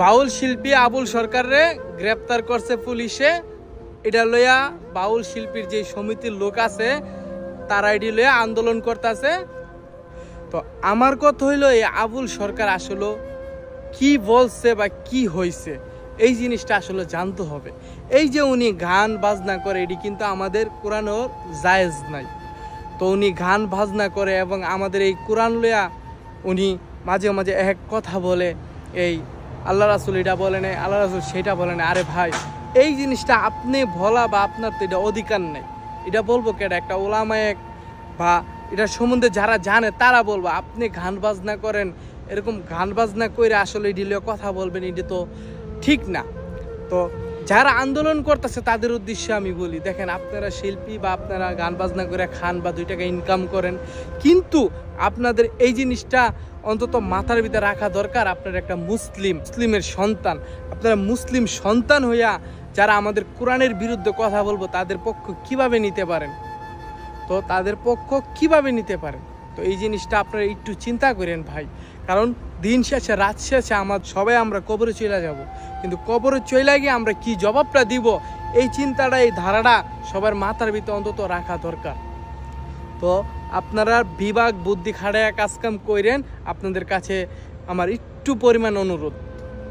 বাউল শিল্পী আবুল সরকাররে গ্রেপ্তার করছে পুলিশে। এটা লইয়া বাউল শিল্পীর যে সমিতির লোক আছে তারা এটি লইয়া আন্দোলন করতেছে। তো আমার কথা হইলো এই আবুল সরকার আসলে কি বলছে বা কি হয়েছে এই জিনিসটা আসলে জানতে হবে। এই যে উনি গান বাজনা করে এটি কিন্তু আমাদের কোরআনের জায়েজ নাই। তো উনি গান বাজনা করে এবং আমাদের এই কোরআন লইয়া উনি মাঝে মাঝে এক কথা বলে, এই আল্লাহ রাসুল এটা বলে নেই, আল্লাহ রাসুল সেটা বলে নেই। আরে ভাই, এই জিনিসটা আপনি বলা বা আপনার তো এটা অধিকার নেই। এটা বলবো কেটা? একটা ওলামায়ে বা এটা সম্বন্ধে যারা জানে তারা বলবো। আপনি গান বাজনা করেন, এরকম গান বাজনা করে আসলে এটি কথা বলবেন, এটি তো ঠিক না। তো যারা আন্দোলন করতেছে তাদের উদ্দেশ্যে আমি বলি, দেখেন আপনারা শিল্পী বা আপনারা গান বাজনা করে খান বা 2 টাকা ইনকাম করেন, কিন্তু আপনাদের এই জিনিসটা অন্তত মাথার ভিতরে রাখা দরকার। আপনারা একটা মুসলিমের সন্তান, আপনারা মুসলিম সন্তান হইয়া যারা আমাদের কোরআনের বিরুদ্ধে কথা বলবো তাদের পক্ষ কিভাবে নিতে পারেন? তো তাদের পক্ষ কিভাবে নিতে পারেন? তো এই জিনিসটা আপনারা একটু চিন্তা করেন ভাই। কারণ দিন শেষে রাত শেষে সবাই আমরা কবরে চলে যাব, কিন্তু কবরে চলে গিয়ে আমরা কি জবাবটা দিব, এই চিন্তাটা এই ধারাটা সবার মাথার ভিতরে অন্তত রাখা দরকার। তো আপনারা বিভাগ বুদ্ধি খাটায়া কাজকাম করেন, আপনাদের কাছে আমার একটু পরিমাণ অনুরোধ।